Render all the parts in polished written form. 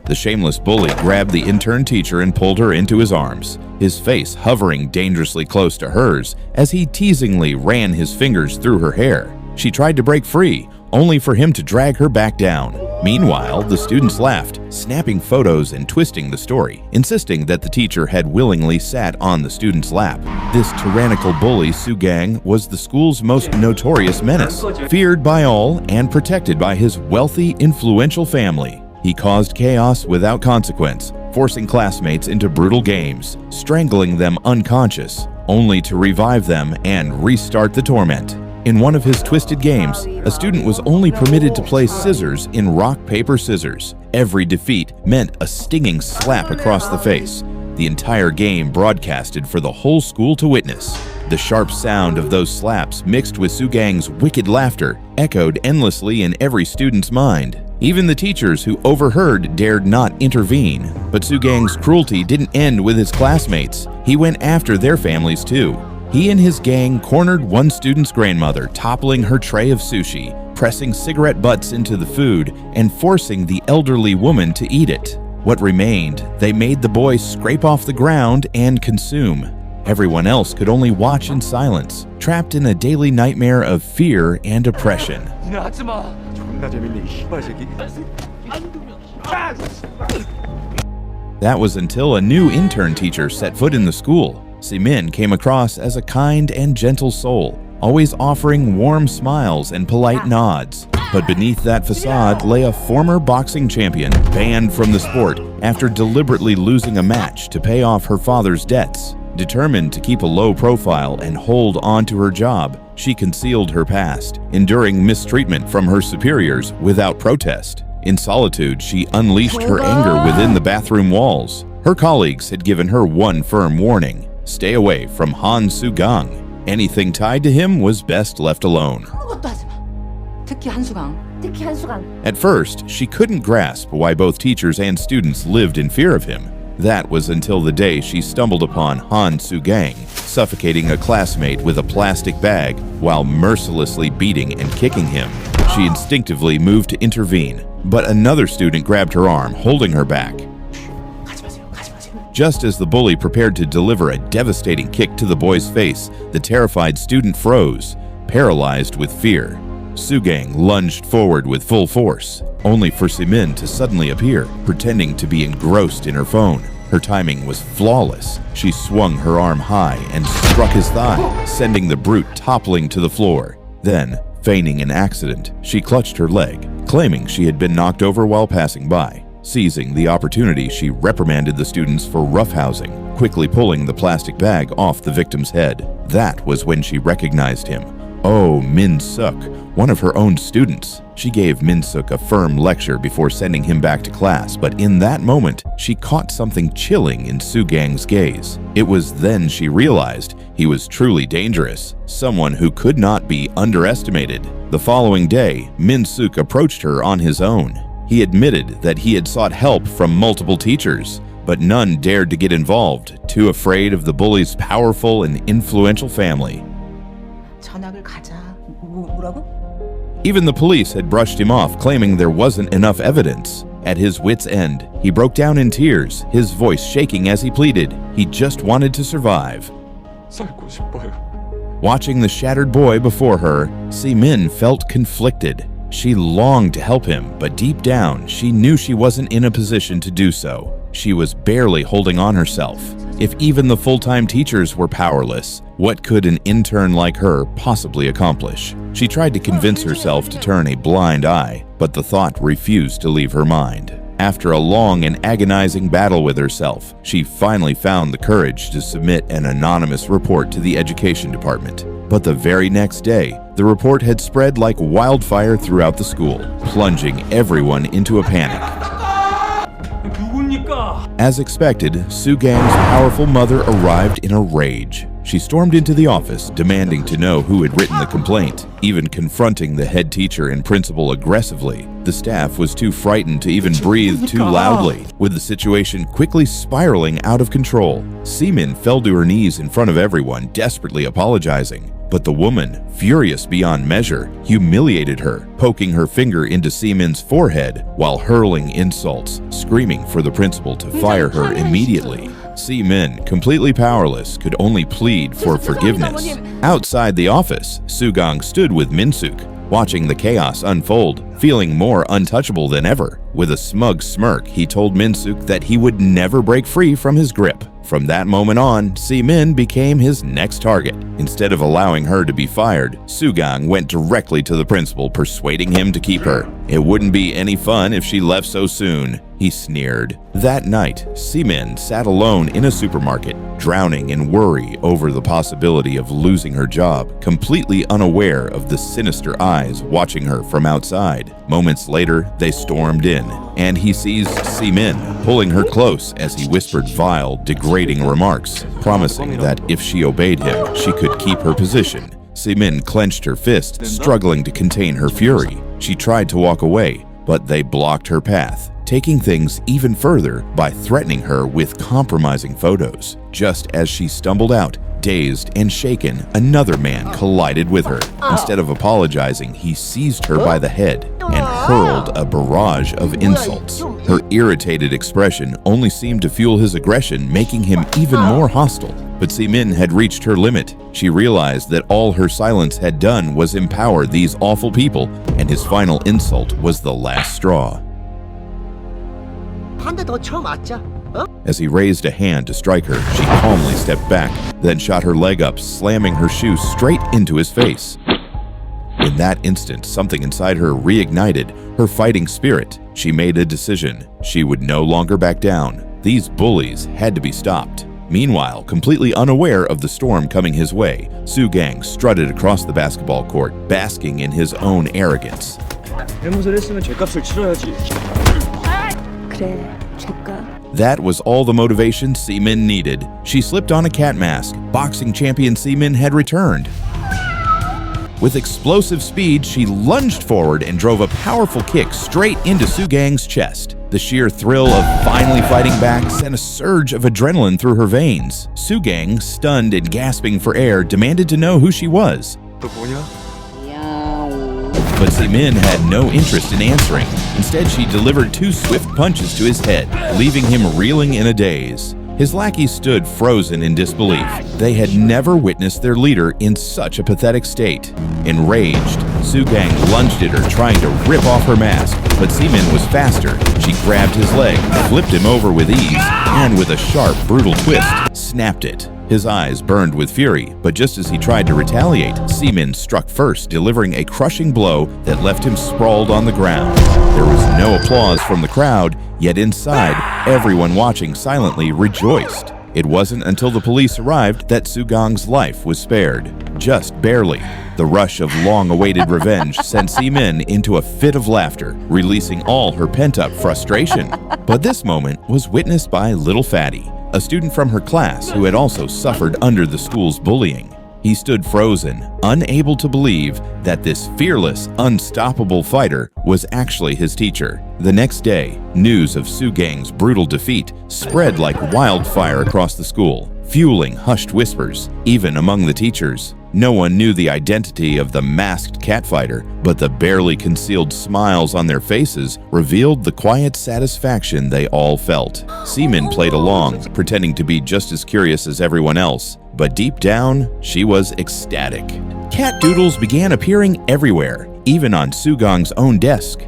The shameless bully grabbed the intern teacher and pulled her into his arms, his face hovering dangerously close to hers as he teasingly ran his fingers through her hair. She tried to break free, only for him to drag her back down. Meanwhile, the students laughed, snapping photos and twisting the story, insisting that the teacher had willingly sat on the student's lap. This tyrannical bully, Sugang, was the school's most notorious menace, feared by all and protected by his wealthy, influential family. He caused chaos without consequence, forcing classmates into brutal games, strangling them unconscious, only to revive them and restart the torment. In one of his twisted games, a student was only permitted to play scissors in rock, paper, scissors. Every defeat meant a stinging slap across the face. The entire game broadcasted for the whole school to witness. The sharp sound of those slaps mixed with Sugang's wicked laughter echoed endlessly in every student's mind. Even the teachers who overheard dared not intervene. But Sugang's cruelty didn't end with his classmates. He went after their families too. He and his gang cornered one student's grandmother, toppling her tray of sushi, pressing cigarette butts into the food, and forcing the elderly woman to eat it. What remained, they made the boy scrape off the ground and consume. Everyone else could only watch in silence, trapped in a daily nightmare of fear and oppression. That was until a new intern teacher set foot in the school. Simin came across as a kind and gentle soul, always offering warm smiles and polite nods. But beneath that facade lay a former boxing champion, banned from the sport after deliberately losing a match to pay off her father's debts. Determined to keep a low profile and hold on to her job, she concealed her past, enduring mistreatment from her superiors without protest. In solitude, she unleashed her anger within the bathroom walls. Her colleagues had given her one firm warning: stay away from Han Sugang. Anything tied to him was best left alone. At first, she couldn't grasp why both teachers and students lived in fear of him. That was until the day she stumbled upon Han Sugang, suffocating a classmate with a plastic bag while mercilessly beating and kicking him. She instinctively moved to intervene, but another student grabbed her arm, holding her back. Just as the bully prepared to deliver a devastating kick to the boy's face, the terrified student froze, paralyzed with fear. Sugang lunged forward with full force, only for Simin to suddenly appear, pretending to be engrossed in her phone. Her timing was flawless. She swung her arm high and struck his thigh, sending the brute toppling to the floor. Then, feigning an accident, she clutched her leg, claiming she had been knocked over while passing by. Seizing the opportunity, she reprimanded the students for roughhousing, quickly pulling the plastic bag off the victim's head. That was when she recognized him. Oh, Min-suk, one of her own students. She gave Min-suk a firm lecture before sending him back to class, but in that moment, she caught something chilling in Sugang's gaze. It was then she realized he was truly dangerous, someone who could not be underestimated. The following day, Min-suk approached her on his own. He admitted that he had sought help from multiple teachers, but none dared to get involved, too afraid of the bully's powerful and influential family. Even the police had brushed him off, claiming there wasn't enough evidence. At his wit's end, he broke down in tears, his voice shaking as he pleaded. He just wanted to survive. Watching the shattered boy before her, Simin felt conflicted. She longed to help him, but deep down, she knew she wasn't in a position to do so. She was barely holding on herself. If even the full-time teachers were powerless, what could an intern like her possibly accomplish? She tried to convince herself to turn a blind eye, but the thought refused to leave her mind. After a long and agonizing battle with herself, she finally found the courage to submit an anonymous report to the education department. But the very next day, the report had spread like wildfire throughout the school, plunging everyone into a panic. As expected, Sugang's powerful mother arrived in a rage. She stormed into the office, demanding to know who had written the complaint, even confronting the head teacher and principal aggressively. The staff was too frightened to even breathe too loudly, with the situation quickly spiraling out of control. Simin fell to her knees in front of everyone, desperately apologizing. But the woman, furious beyond measure, humiliated her, poking her finger into Seamin's forehead while hurling insults, screaming for the principal to fire her immediately. Seamin, completely powerless, could only plead for forgiveness. Outside the office, Soogang stood with Min-suk, watching the chaos unfold, feeling more untouchable than ever. With a smug smirk, he told Min-suk that he would never break free from his grip. From that moment on, Seamin became his next target. Instead of allowing her to be fired, Soogang went directly to the principal, persuading him to keep her. It wouldn't be any fun if she left so soon, he sneered. That night, Seamin sat alone in a supermarket, drowning in worry over the possibility of losing her job, completely unaware of the sinister eyes watching her from outside. Moments later, they stormed in, and he seized Seamin, pulling her close as he whispered vile, degrading remarks, promising that if she obeyed him, she could keep her position. Seamin clenched her fist, struggling to contain her fury. She tried to walk away, but they blocked her path, taking things even further by threatening her with compromising photos. Just as she stumbled out, dazed and shaken, another man collided with her. Instead of apologizing, he seized her by the head and hurled a barrage of insults. Her irritated expression only seemed to fuel his aggression, making him even more hostile. But Seamin had reached her limit. She realized that all her silence had done was empower these awful people, and his final insult was the last straw. As he raised a hand to strike her, she calmly stepped back, then shot her leg up, slamming her shoe straight into his face. In that instant, something inside her reignited her fighting spirit. She made a decision. She would no longer back down. These bullies had to be stopped. Meanwhile, completely unaware of the storm coming his way, Soogang strutted across the basketball court, basking in his own arrogance. That was all the motivation Seamin needed. She slipped on a cat mask. Boxing champion Seamin had returned. With explosive speed, she lunged forward and drove a powerful kick straight into Soogang's chest. The sheer thrill of finally fighting back sent a surge of adrenaline through her veins. Soogang, stunned and gasping for air, demanded to know who she was. But Seamin had no interest in answering. Instead, she delivered 2 swift punches to his head, leaving him reeling in a daze. His lackeys stood frozen in disbelief. They had never witnessed their leader in such a pathetic state. Enraged, Soogang lunged at her, trying to rip off her mask, but Seamin was faster. She grabbed his leg, flipped him over with ease, and with a sharp, brutal twist, snapped it. His eyes burned with fury, but just as he tried to retaliate, Seamin struck first, delivering a crushing blow that left him sprawled on the ground. There was no applause from the crowd, yet inside, everyone watching silently rejoiced. It wasn't until the police arrived that Soogang's life was spared. Just barely. The rush of long-awaited revenge sent Seamin into a fit of laughter, releasing all her pent-up frustration. But this moment was witnessed by Little Fatty, a student from her class who had also suffered under the school's bullying. He stood frozen, unable to believe that this fearless, unstoppable fighter was actually his teacher. The next day, news of Soogang's brutal defeat spread like wildfire across the school, fueling hushed whispers, even among the teachers. No one knew the identity of the masked catfighter, but the barely concealed smiles on their faces revealed the quiet satisfaction they all felt. Seamin played along, pretending to be just as curious as everyone else, but deep down, she was ecstatic. Cat doodles began appearing everywhere, even on Soogang's own desk.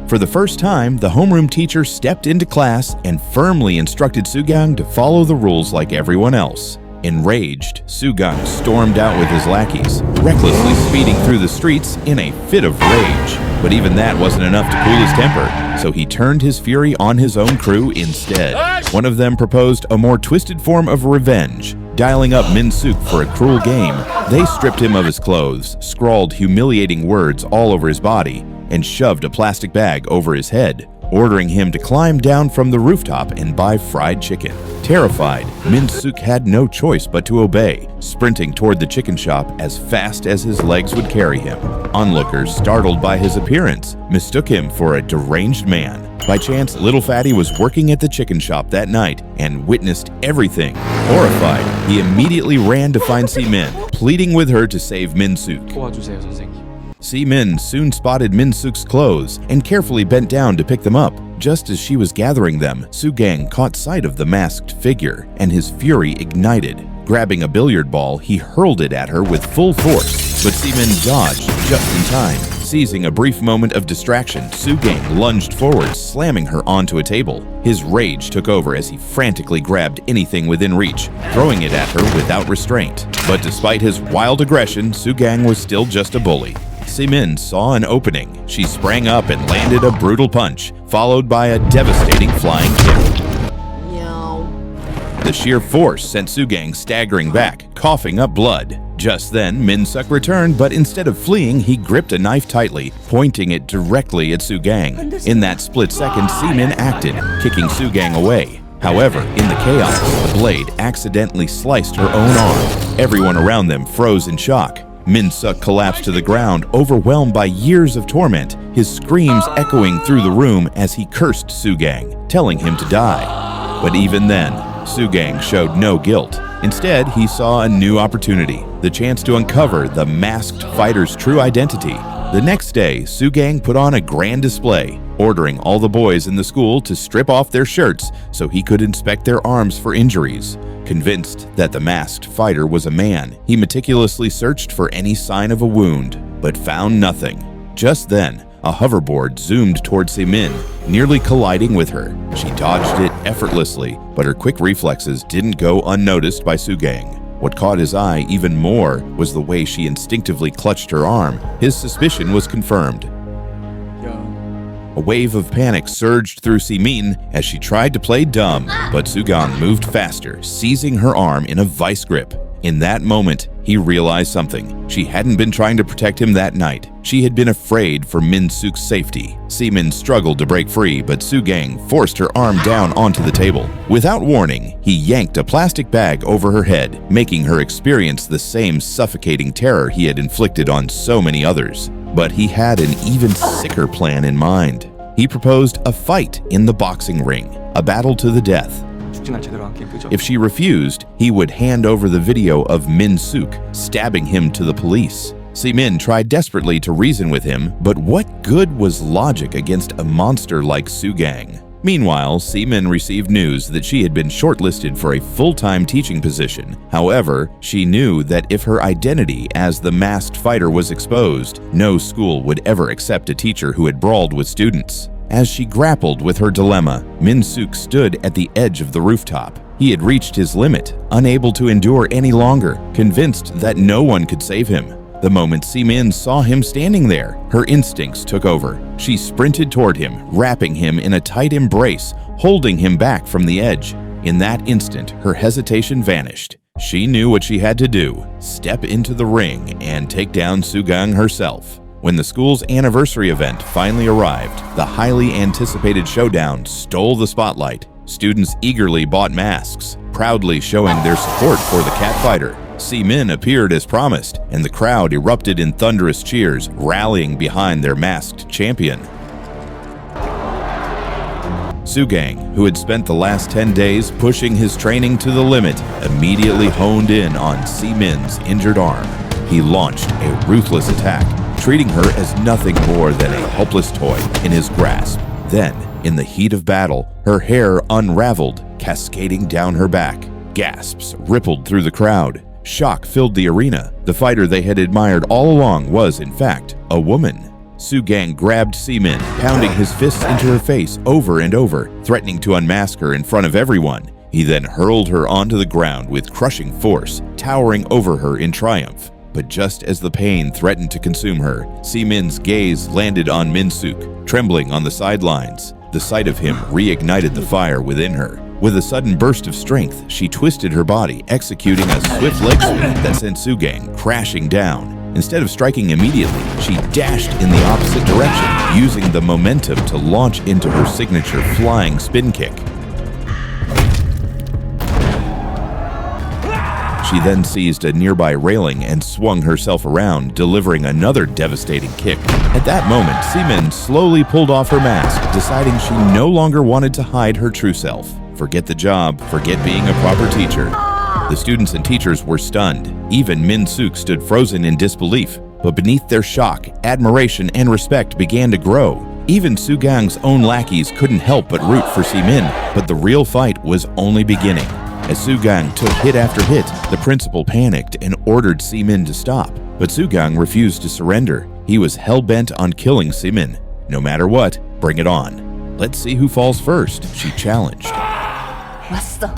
For the first time, the homeroom teacher stepped into class and firmly instructed Soogang to follow the rules like everyone else. Enraged, Soogang stormed out with his lackeys, recklessly speeding through the streets in a fit of rage. But even that wasn't enough to cool his temper, so he turned his fury on his own crew instead. One of them proposed a more twisted form of revenge. Dialing up Min-suk for a cruel game, they stripped him of his clothes, scrawled humiliating words all over his body, and shoved a plastic bag over his head, ordering him to climb down from the rooftop and buy fried chicken. Terrified, Min-suk had no choice but to obey, sprinting toward the chicken shop as fast as his legs would carry him. Onlookers, startled by his appearance, mistook him for a deranged man. By chance, little Fatty was working at the chicken shop that night and witnessed everything. Horrified, he immediately ran to find Si-min, pleading with her to save Min-suk. 도와주세요, 선생님. Si-min soon spotted Min-suk's clothes and carefully bent down to pick them up. Just as she was gathering them, Soo-gang caught sight of the masked figure, and his fury ignited. Grabbing a billiard ball, he hurled it at her with full force, but Si-min dodged just in time. Seizing a brief moment of distraction, Soo-gang lunged forward, slamming her onto a table. His rage took over as he frantically grabbed anything within reach, throwing it at her without restraint. But despite his wild aggression, Soo-gang was still just a bully. Si-min saw an opening. She sprang up and landed a brutal punch, followed by a devastating flying kick. The sheer force sent Soo-gang staggering back, coughing up blood. Just then, Min-suk returned, but instead of fleeing, he gripped a knife tightly, pointing it directly at Soo-gang. In that split second, Si-min acted, kicking Soo-gang away. However, in the chaos, the blade accidentally sliced her own arm. Everyone around them froze in shock. Min-suk collapsed to the ground, overwhelmed by years of torment, his screams echoing through the room as he cursed Soo-gang, telling him to die. But even then, Soo-gang showed no guilt. Instead, he saw a new opportunity, the chance to uncover the masked fighter's true identity. The next day, Soo-gang put on a grand display, ordering all the boys in the school to strip off their shirts so he could inspect their arms for injuries. Convinced that the masked fighter was a man, he meticulously searched for any sign of a wound, but found nothing. Just then, a hoverboard zoomed towards Si-min, nearly colliding with her. She dodged it effortlessly, but her quick reflexes didn't go unnoticed by Soo-gang. What caught his eye even more was the way she instinctively clutched her arm. His suspicion was confirmed. A wave of panic surged through Si-min as she tried to play dumb, but Soo-gang moved faster, seizing her arm in a vice grip. In that moment, he realized something. She hadn't been trying to protect him that night. She had been afraid for Min-suk's safety. Si-min struggled to break free, but Soo-gang forced her arm down onto the table. Without warning, he yanked a plastic bag over her head, making her experience the same suffocating terror he had inflicted on so many others. But he had an even sicker plan in mind. He proposed a fight in the boxing ring, a battle to the death. If she refused, he would hand over the video of Min-suk stabbing him to the police. Si-min tried desperately to reason with him, but what good was logic against a monster like Soo-gang? Meanwhile, Si-min received news that she had been shortlisted for a full-time teaching position. However, she knew that if her identity as the masked fighter was exposed, no school would ever accept a teacher who had brawled with students. As she grappled with her dilemma, Min-suk stood at the edge of the rooftop. He had reached his limit, unable to endure any longer, convinced that no one could save him. The moment Si-min saw him standing there, her instincts took over. She sprinted toward him, wrapping him in a tight embrace, holding him back from the edge. In that instant, her hesitation vanished. She knew what she had to do: step into the ring and take down Soo-gang herself. When the school's anniversary event finally arrived, the highly anticipated showdown stole the spotlight. Students eagerly bought masks, proudly showing their support for the cat fighter. Si-min appeared as promised, and the crowd erupted in thunderous cheers, rallying behind their masked champion. Soo-gang, who had spent the last 10 days pushing his training to the limit, immediately honed in on Si-min's injured arm. He launched a ruthless attack, treating her as nothing more than a helpless toy in his grasp. Then, in the heat of battle, her hair unraveled, cascading down her back. Gasps rippled through the crowd. Shock filled the arena. The fighter they had admired all along was, in fact, a woman. Soo-gang grabbed Si-min, pounding his fists into her face over and over, threatening to unmask her in front of everyone. He then hurled her onto the ground with crushing force, towering over her in triumph. But just as the pain threatened to consume her, Si-min's gaze landed on Min-suk, trembling on the sidelines. The sight of him reignited the fire within her. With a sudden burst of strength, she twisted her body, executing a swift leg sweep that sent Soo-gang crashing down. Instead of striking immediately, she dashed in the opposite direction, using the momentum to launch into her signature flying spin kick. She then seized a nearby railing and swung herself around, delivering another devastating kick. At that moment, Seamin slowly pulled off her mask, deciding she no longer wanted to hide her true self. Forget the job, forget being a proper teacher. The students and teachers were stunned. Even Min-suk stood frozen in disbelief. But beneath their shock, admiration and respect began to grow. Even Soo-gang's own lackeys couldn't help but root for Seamin, but the real fight was only beginning. As Soo-gang took hit after hit, the principal panicked and ordered Seamin to stop. But Soo-gang refused to surrender. He was hell-bent on killing Seamin. No matter what, bring it on. Let's see who falls first, she challenged. 왔어.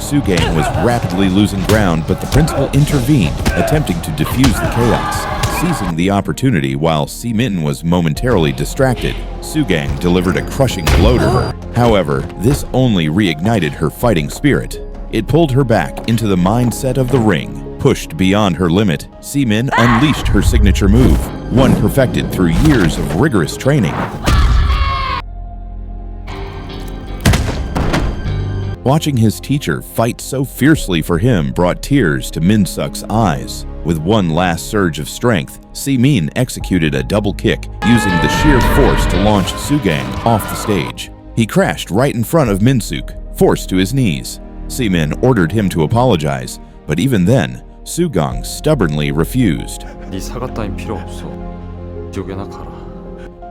Soo-gang was rapidly losing ground, but the principal intervened, attempting to defuse the chaos. Seizing the opportunity while Seamin was momentarily distracted, Soo-gang delivered a crushing blow to her. However, this only reignited her fighting spirit. It pulled her back into the mindset of the ring. Pushed beyond her limit, Seamin unleashed her signature move, one perfected through years of rigorous training. Watching his teacher fight so fiercely for him brought tears to Min-suk's eyes. With one last surge of strength, Seamin executed a double kick, using the sheer force to launch Soo-gang off the stage. He crashed right in front of Min-suk, forced to his knees. Seamin ordered him to apologize, but even then, Soo-gang stubbornly refused. 네 사과 따윈 필요 없어. 지옥에나 가라.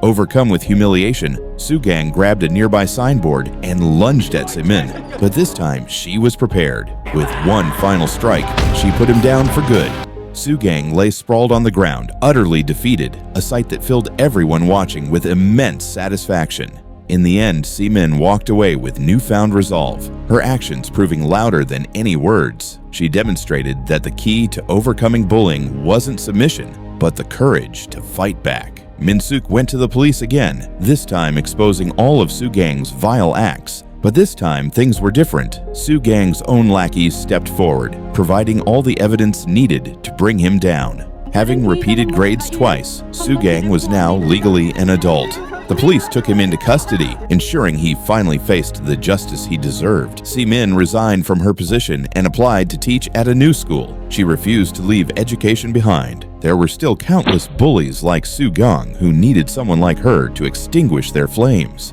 Overcome with humiliation, Soo-gang grabbed a nearby signboard and lunged at Seamin, but this time she was prepared. With one final strike, she put him down for good. Soo-gang lay sprawled on the ground, utterly defeated, a sight that filled everyone watching with immense satisfaction. In the end, Seamin walked away with newfound resolve, her actions proving louder than any words. She demonstrated that the key to overcoming bullying wasn't submission, but the courage to fight back. Min-suk went to the police again, this time exposing all of Soo-gang's vile acts. But this time, things were different. Soo-gang's own lackeys stepped forward, providing all the evidence needed to bring him down. Having repeated grades twice, Soo-gang was now legally an adult. The police took him into custody, ensuring he finally faced the justice he deserved. Seamin resigned from her position and applied to teach at a new school. She refused to leave education behind. There were still countless bullies like Soo-gang who needed someone like her to extinguish their flames.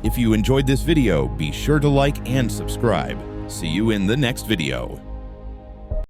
If you enjoyed this video, be sure to like and subscribe. See you in the next video.